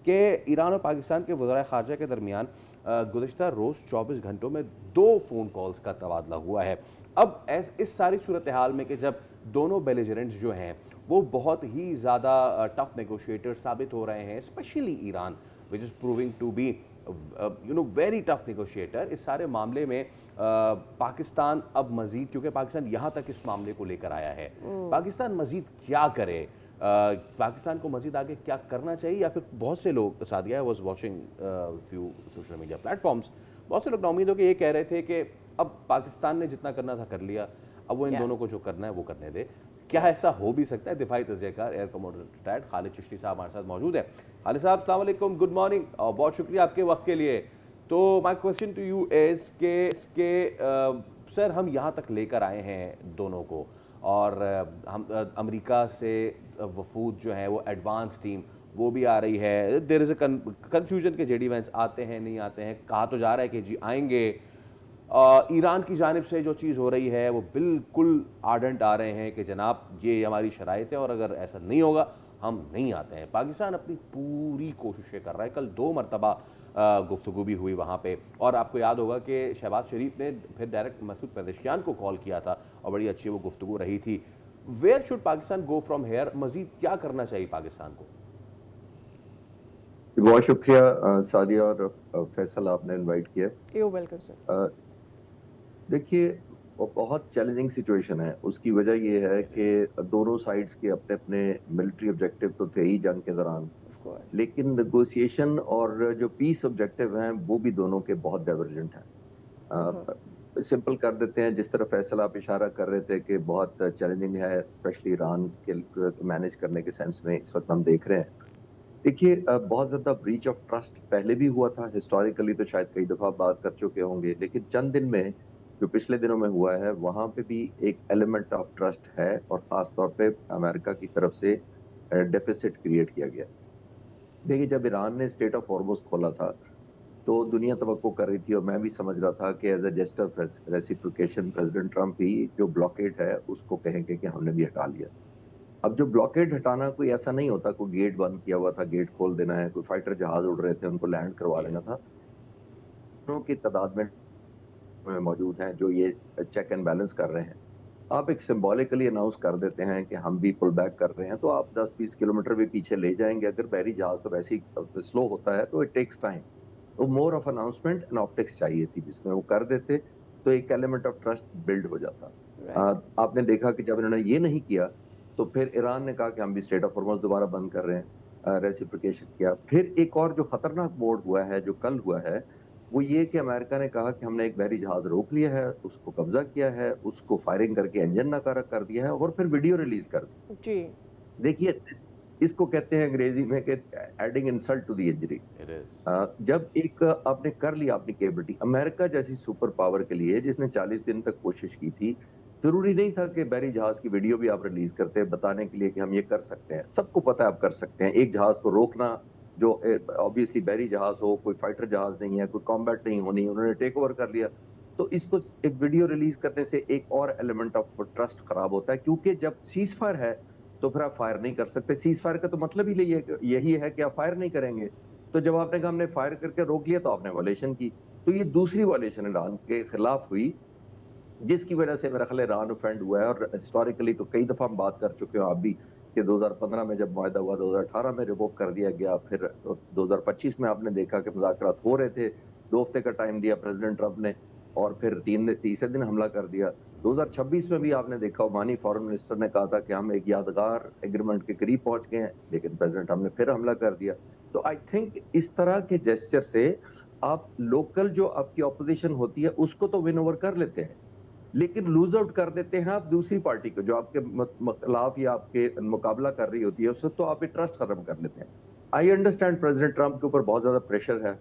کہ ایران اور پاکستان کے وزرائے خارجہ کے درمیان گزشتہ روز 24 گھنٹوں میں 2 فون کالز کا تبادلہ ہوا ہے. اب اس ساری صورتحال میں کہ جب دونوں بیلیجرنٹس جو ہیں وہ بہت ہی زیادہ ٹف نیگوشیٹر ثابت ہو رہے ہیں, specially Iran which is proving to be very tough negotiator, اس سارے معاملے میں پاکستان اب مزید, کیونکہ پاکستان یہاں تک اس معاملے کو لے کر آیا ہے, پاکستان مزید کیا کرے, پاکستان کو مزید آگے کیا کرنا چاہیے, یا پھر بہت سے لوگ, Sadia was watching few social media platforms, بہت سے لوگ نا امید ہو کہ یہ کہہ رہے تھے کہ اب پاکستان نے جتنا کرنا تھا کر لیا, اب وہ ان دونوں کو جو کرنا ہے وہ کرنے دے. کیا ایسا ہو بھی سکتا ہے؟ دفاعی تجزیہ car air commodore retired Khalid Chishti صاحب ہمارے ساتھ موجود ہیں. خالد صاحب السلام علیکم, گڈ مارننگ, اور بہت شکریہ آپ کے وقت کے لیے. تو مائی کویسچن ٹو یو از کہ سر ہم یہاں تک لے کر آئے ہیں دونوں کو, اور ہم امریکہ سے وفود جو ہیں وہ ایڈوانس ٹیم وہ بھی آ رہی ہے. دیر از اے کنفیوژن کہ جے ڈی وینس آتے ہیں نہیں آتے ہیں, کہا تو جا رہا ہے کہ جی آئیں گے. ایران کی جانب سے جو چیز ہو رہی ہے وہ بالکل آرڈنٹ آ رہے ہیں کہ جناب یہ ہماری شرائط ہے اور اگر ایسا نہیں ہوگا ہم نہیں آتے ہیں. پاکستان اپنی پوری کوششیں کر رہا ہے, کل 2 مرتبہ گفتگو بھی ہوئی وہاں پہ, اور آپ کو یاد ہوگا کہ شہباز شریف نے پھر ڈائریکٹ مسعود پزشکیان کو کال کیا تھا اور بڑی اچھی وہ گفتگو رہی تھی. Where should Pakistan go from here, مزید کیا کرنا چاہیے پاکستان کو؟ بہت شکریہ سعدیہ اور فیصل, آپ نے انوائٹ کیا. You welcome sir. دیکھیے بہت چیلنجنگ سچویشن ہے. اس کی وجہ یہ ہے کہ دونوں سائڈز کے اپنے اپنے ملٹری آبجیکٹیو تو تھے ہی جنگ کے دوران, لیکن نیگوسیشن اور جو پیس آبجیکٹیو ہیں وہ بھی دونوں کے بہت ڈائیورجنٹ ہیں. سمپل کر دیتے ہیں, جس طرح فیصل آپ اشارہ کر رہے تھے کہ بہت چیلنجنگ ہے اسپیشلی ایران کے مینیج کرنے کے سینس میں اس وقت ہم دیکھ رہے ہیں. دیکھیے بہت زیادہ بریچ آف ٹرسٹ پہلے بھی ہوا تھا, ہسٹوریکلی تو شاید کئی دفعہ بات کر چکے ہوں گے, لیکن چند دن میں جو پچھلے دنوں میں ہوا ہے وہاں پہ بھی ایک ایلیمنٹ آف ٹرسٹ ہے, اور خاص طور پہ امریکہ کی طرف سے ڈیفیسٹ کریٹ کیا گیا. دیکھیے جب ایران نے اسٹیٹ آف ہارموز کھولا تھا تو دنیا توقع کر رہی تھی, اور میں بھی سمجھ رہا تھا کہ as a just of reciprocation president Trump بھی جو بلاکیڈ ہے اس کو کہیں گے کہ ہم نے بھی ہٹا لیا. اب جو بلاکیڈ ہٹانا کوئی ایسا نہیں ہوتا, کوئی گیٹ بند کیا ہوا تھا گیٹ کھول دینا ہے, کوئی فائٹر جہاز اڑ رہے تھے ان کو لینڈ کروا لینا تھا. کی تعداد میں موجود ہیں جو یہ چیک اینڈ بیلنس کر رہے ہیں. آپ ایک سمبولکلی اناؤنس کر دیتے ہیں کہ ہم بھی پل بیک کر رہے ہیں, تو آپ 10-20 کلومیٹر بھی پیچھے لے جائیں گے. اگر بحری جہاز تو ویسے ہی سلو ہوتا ہے تو اٹ ٹیکس ٹائم. تو more of announcement and optics چاہیے تھی, جس میں وہ کر دیتے تو ایک ایلیمنٹ آف ٹرسٹ بلڈ ہو جاتا. آپ نے دیکھا کہ جب انہوں نے یہ نہیں کیا تو پھر ایران نے کہا کہ ہم بھی اسٹیٹ آف ہارموز دوبارہ بند کر رہے ہیں, ریسیپریکیشن کیا. پھر ایک اور جو خطرناک موڈ ہوا ہے جو کل ہوا ہے وہ یہ کہ امریکہ نے کہا کہ ہم نے ایک بحری جہاز روک لیا ہے, اس کو قبضہ کیا ہے, اس کو فائرنگ کر کے انجن ناکارہ کر دیا ہے, اور پھر ویڈیو ریلیز کر دی. جی دیکھیے اس کو کہتے ہیں انگریزی میں کہ adding insult to the injury. جب ایک آپ نے کر لیا اپنی کیپبلٹی, امریکہ جیسی سپر پاور کے لیے جس نے 40 دن تک کوشش کی تھی, ضروری نہیں تھا کہ بحری جہاز کی ویڈیو بھی آپ ریلیز کرتے بتانے کے لیے کہ ہم یہ کر سکتے ہیں. سب کو پتا ہے آپ کر سکتے ہیں. ایک جہاز کو روکنا جو obviously بحری جہاز ہو, کوئی فائٹر جہاز نہیں ہے, کوئی کمبیٹ نہیں ہونی, انہوں نے ٹیک اوور کر لیا. تو اس کو ایک ویڈیو ریلیز کرنے سے ایک اور ایلیمنٹ آف ٹرسٹ خراب ہوتا ہے, کیونکہ جب سیز فائر ہے تو پھر آپ فائر نہیں کر سکتے. سیز فائر کا تو مطلب ہی یہی ہے کہ آپ فائر نہیں کریں گے. تو جب آپ نے کہا ہم نے فائر کر کے روک لیا تو آپ نے وائلیشن کی. تو یہ دوسری وائلیشن ایران کے خلاف ہوئی, جس کی وجہ سے میرا خیال ایران اوفینڈ ہوا ہے. اور ہسٹوریکلی تو کئی دفعہ ہم بات کر چکے ہیں آپ بھی کہ 2015 میں جب معاہدہ ہوا, 2018 میں ریووک کر دیا گیا, پھر 2025 میں آپ نے دیکھا کہ مذاکرات ہو رہے تھے, 2 ہفتے کا ٹائم دیا پریزیڈنٹ ٹرمپ نے, اور پھر تیسرے دن حملہ کر دیا. 2026 میں بھی آپ نے دیکھا عمانی فارن منسٹر نے کہا تھا کہ ہم ایک یادگار ایگریمنٹ کے قریب پہنچ گئے ہیں, لیکن پریزیڈنٹ ٹرمپ نے پھر حملہ کر دیا. تو آئی تھنک اس طرح کے جیسچر سے آپ لوکل جو آپ کی اپوزیشن ہوتی ہے اس کو تو ون اوور کر لیتے ہیں, لیکن لوز آؤٹ کر دیتے ہیں آپ دوسری پارٹی کو جو آپ کے خلاف یا آپ کے مقابلہ کر رہی ہوتی ہے, اس وقت تو آپ ٹرسٹ ختم کر لیتے ہیں. آئی انڈرسٹینڈ پریزیڈنٹ ٹرمپ کے اوپر بہت زیادہ پریشر ہے,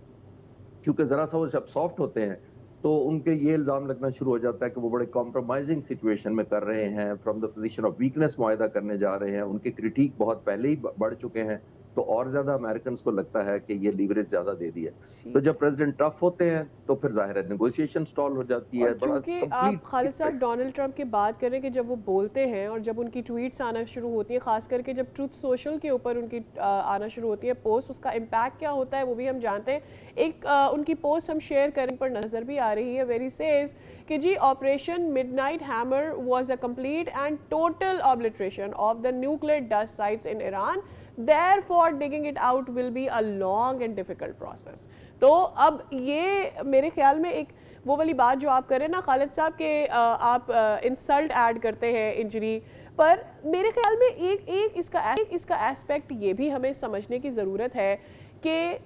کیونکہ ذرا سا وہ جب سافٹ ہوتے ہیں تو ان کے یہ الزام لگنا شروع ہو جاتا ہے کہ وہ بڑے کمپرومائزنگ سچویشن میں کر رہے ہیں, from the position of weakness معاہدہ کرنے جا رہے ہیں. ان کے کرٹیک بہت پہلے ہی بڑھ چکے ہیں. تو اور زیادہ امریکنز کو لگتا ہے کہ یہ لیوریج زیادہ دے دیا. تو ٹھیک ہے. جب پریزیڈنٹ ٹف ہوتے ہیں تو پھر ظاہر ہے نیگوشیشن سٹال ہو جاتی اور ہے. بڑا چونکہ آپ خالد صاحب کمپلیٹ ڈونلڈ ٹرمپ کی بات کریں کہ جب وہ بولتے ہیں اور جب ان کی ٹویٹس آنا شروع ہوتی ہیں، خاص کر کے جب ٹروتھ سوشل کے اوپر ان کی آنا شروع ہوتی ہے پوسٹ، اس کا امپیکٹ کیا ہوتا ہے وہ بھی ہم جانتے ہیں. ایک ان کی پوسٹ ہم شیئر کرنے پر نظر بھی آ رہی ہے، ویری سیز کہ جی operation midnight hammer was a complete and total obliteration of the nuclear dust sites in Iran. Therefore, digging it out will be a long and difficult process. تو اب یہ میرے خیال میں ایک وہ والی بات جو آپ کریں نا خالد صاحب کہ آپ انسلٹ ایڈ کرتے ہیں انجری پر، میرے خیال میں ایک اس کا ایسپیکٹ یہ بھی ہمیں سمجھنے کی ضرورت ہے کہ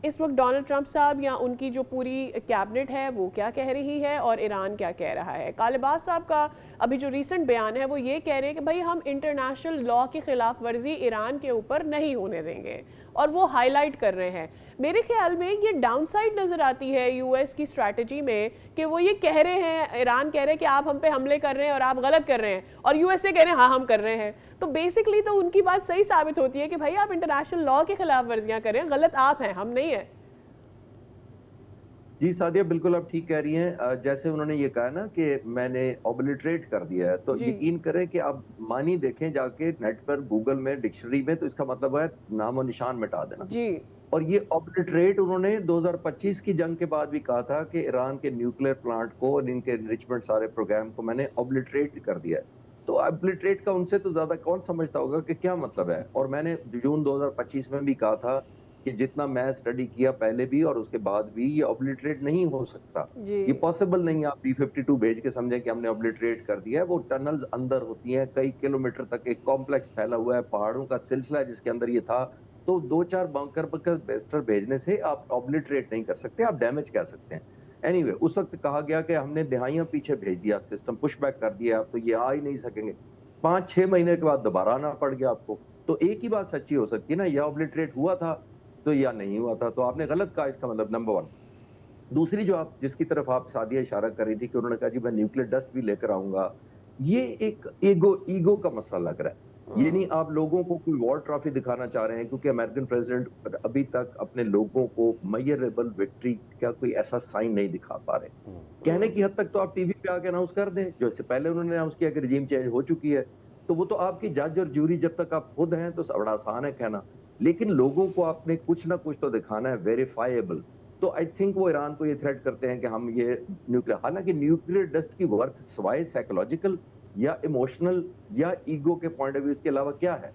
اس وقت ڈونلڈ ٹرمپ صاحب یا ان کی جو پوری کیبنٹ ہے وہ کیا کہہ رہی ہے اور ایران کیا کہہ رہا ہے. طالبات صاحب کا ابھی جو ریسنٹ بیان ہے وہ یہ کہہ رہے ہیں کہ بھائی ہم انٹرنیشنل لا کی خلاف ورزی ایران کے اوپر نہیں ہونے دیں گے، اور وہ ہائی لائٹ کر رہے ہیں. میرے خیال میں یہ ڈاؤن سائڈ نظر آتی ہے یو ایس کی اسٹریٹجی میں کہ وہ یہ کہہ رہے ہیں، ایران کہہ رہے ہیں کہ آپ ہم پہ حملے کر رہے ہیں اور آپ غلط کر رہے ہیں، اور یو ایس اے کہہ رہے ہیں ہاں ہم کر رہے ہیں. تو بیسکلی تو ان کی بات صحیح ثابت ہوتی ہے کہ بھائی آپ انٹرنیشنل لا کی خلاف ورزیاں کر رہے ہیں، غلط آپ ہیں، ہم نہیں ہیں. جی سعدیہ بالکل آپ ٹھیک کہہ رہی ہیں. جیسے انہوں نے یہ کہا نا کہ میں نے اوبلیٹریٹ کر دیا ہے، تو جی یقین کریں کہ اب معنی دیکھیں جا کے نیٹ پر گوگل میں ڈکشنری میں، تو اس کا مطلب ہے نام و نشان مٹا دینا. جی اور یہ اوبلیٹریٹ انہوں نے 2025 کی جنگ کے بعد بھی کہا تھا کہ ایران کے نیوکلیئر پلانٹ کو اور ان کے انریچمنٹ سارے پروگرام کو میں نے اوبلیٹریٹ کر دیا ہے. تو اوبلیٹریٹ کا ان سے تو زیادہ کون سمجھتا ہوگا کہ کیا مطلب ہے. اور میں نے جون 2025 میں بھی کہا تھا کہ جتنا میں اسٹڈی کیا پہلے بھی اور اس کے بعد بھی، یہ اوبلیٹریٹ نہیں ہو سکتا. جی یہ پاسبل نہیں ہے. آپ B-52 بھیج کے سمجھیں کہ ہم نے اوبلیٹریٹ کر دیا ہے. وہ ٹنلز اندر ہوتی ہیں کئی کلومیٹر تک، ایک کمپلیکس پھیلا ہوا ہے، پہاڑوں کا سلسلہ ہے جس کے اندر یہ تھا. تو 2-4 بنکر بیسٹر بھیجنے سے آپ اوبلیٹریٹ نہیں کر سکتے، آپ ڈیمیج کر سکتے ہیں. اینی اس وقت کہا گیا کہ ہم نے دہائیاں پیچھے بھیج دیا، سسٹم پش بیک کر دیا، تو یہ آ ہی نہیں سکیں گے. 5-6 مہینے کے بعد دوبارہ آنا پڑ گیا آپ کو. تو ایک ہی بات سچی ہو سکتی ہے نا، یا اوبلیٹریٹ ہوا تھا تو یا نہیں ہوا تھا. تو آپ نے غلط کہا، اس کا مطلب نمبر 1. دوسری جو آپ جس کی طرف آپ سعدیہ اشارہ کر رہی تھی کہ انہوں نے کہا جی میں نیوکلیئر ڈسٹ بھی لے کر آؤں گا، یہ ایک ایگو کا مسئلہ لگ رہا ہے. یعنی آپ لوگوں کو کوئی وار ٹرافی دکھانا چاہ رہے ہیں، کیونکہ امریکن پریزیڈنٹ ابھی تک اپنے لوگوں کو میئریبل وکٹری کا کوئی ایسا سائن نہیں دکھا پا رہے. کہنے کی حد تک تو آپ ٹی وی پہ آ کے اناؤنس کر دیں، جو اس سے پہلے انہوں نے اناؤنس کیا کہ رجیم چینج ہو چکی ہے. تو وہ تو آپ کی جج اور جوری جب تک آپ خود ہیں تو بڑا آسان ہے کہنا، لیکن لوگوں کو آپ نے کچھ نہ کچھ تو دکھانا ہے ویریفائیبل. تو آئی تھنک وہ ایران کو یہ تھریٹ کرتے ہیں کہ ہم یہ نیوکلیئر، حالانکہ نیوکلیئر ڈسٹ کی ورتھ سوائے سائیکولوجیکل یا ایموشنل یا ایگو کے پوائنٹ آف ویو اس کے علاوہ کیا ہے.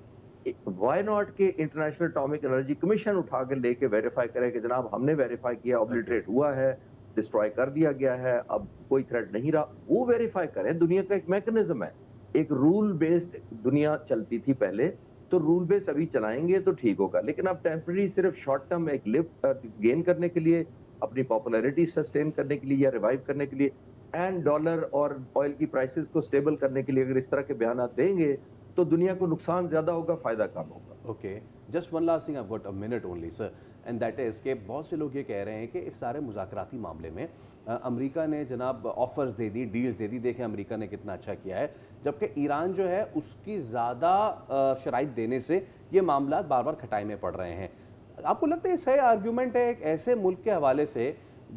وائی ناٹ کہ انٹرنیشنل اٹامک انرجی کمیشن اٹھا کے لے کے ویریفائی کرے کہ جناب ہم نے ویریفائی کیا، اوبلیٹریٹ ہوا ہے، ڈسٹروائے کر دیا گیا ہے، اب کوئی تھریٹ نہیں رہا. وہ ویریفائی کریں. دنیا کا ایک میکنزم ہے، ایک رول بیسڈ دنیا چلتی تھی پہلے، تو رول بیس ابھی چلائیں گے تو ٹھیک ہوگا. لیکن اب ٹیمپرری صرف شارٹ ٹرم ایک لفٹ گین کرنے کے لیے، اپنی پاپولیرٹی سسٹین کرنے کے لیے یا ریوائیو کرنے کے لیے، اینڈ ڈالر اور آئل کی پرائسز کو سٹیبل کرنے کے لیے اگر اس طرح کے بیانات دیں گے تو دنیا کو نقصان زیادہ ہوگا، فائدہ کم ہوگا. Okay, just one last thing, I've got a minute only sir, and that is کہ بہت سے لوگ یہ کہہ رہے ہیں کہ اس سارے مذاکراتی معاملے میں امریکہ نے جناب آفرز دے دی، ڈیلز دے دی، دیکھیں امریکہ نے کتنا اچھا کیا ہے، جبکہ ایران جو ہے اس کی زیادہ شرائط دینے سے یہ معاملات بار بار کھٹائی میں پڑ رہے ہیں. آپ کو لگتا ہے یہ صحیح آرگیومنٹ ہے ایک ایسے ملک کے حوالے سے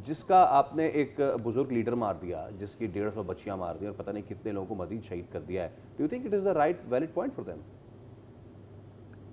جس کا آپ نے ایک بزرگ لیڈر مار دیا، جس کی 150 بچیاں مار دی اور پتہ نہیں کتنے لوگوں کو مزید شہید کر دیا ہے؟ Do you think it is the right valid point for them?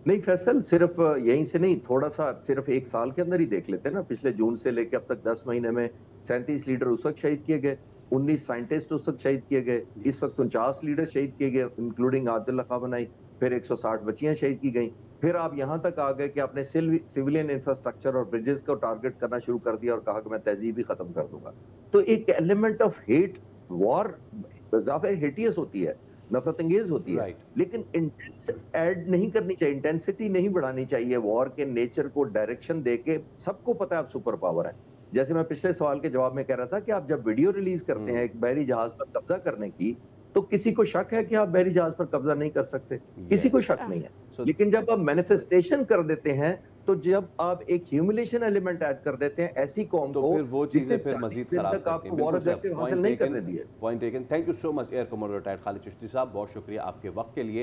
نہیں فیصل، صرف یہیں سے نہیں، تھوڑا سا صرف ایک سال کے اندر ہی دیکھ لیتے ہیں نا. پچھلے جون سے لے کے اب تک 10 مہینے میں 37 لیڈر اس وقت شہید کیے گئے، 19 سائنٹسٹ اس وقت شہید کیے گئے، اس وقت 49 لیڈر شہید کیے گئے انکلوڈنگ عادل اللہ خامنائی، پھر 160 بچیاں شہید کی گئیں. پھر آپ یہاں تک آ گئے کہ آپ نے سیولین انفراسٹرکچر اور بریجز کو ٹارگٹ کرنا شروع کر دیا اور کہا کہ میں تہذیب ہی ختم کر دوں گا. تو ایک ایلیمنٹ آف ہیٹ، وار ظاہر ہیٹیس ہوتی ہے، نفرت انگیز ہوتی ہے، لیکن انٹینس ایڈ نہیں کرنی چاہیے، انٹینسٹی نہیں بڑھانی چاہیے. وار کے نیچر کو ڈائریکشن دے کے، سب کو پتا ہے آپ سپر پاور ہیں. جیسے میں پچھلے سوال کے جواب میں کہہ رہا تھا کہ آپ جب ویڈیو ریلیز کرتے ہیں ایک بحری جہاز پر قبضہ کرنے کی، تو کسی کو شک ہے کہ آپ بحری جہاز پر قبضہ نہیں کر سکتے؟ کسی کو شک نہیں ہے. لیکن جب آپ مینیفیسٹیشن کر دیتے ہیں، تو جب آپ ایک ہیوملیشن ایلیمنٹ ایڈ کر دیتے ہیں ایسی قوم کو، تو پھر وہ چیزیں پھر مزید خراب کرتی ہیں. بالکل حاصل نہیں کرنے دیے. Point taken. Thank you so much air commodore retired Khalid Chishti صاحب، بہت شکریہ آپ کے وقت کے لیے.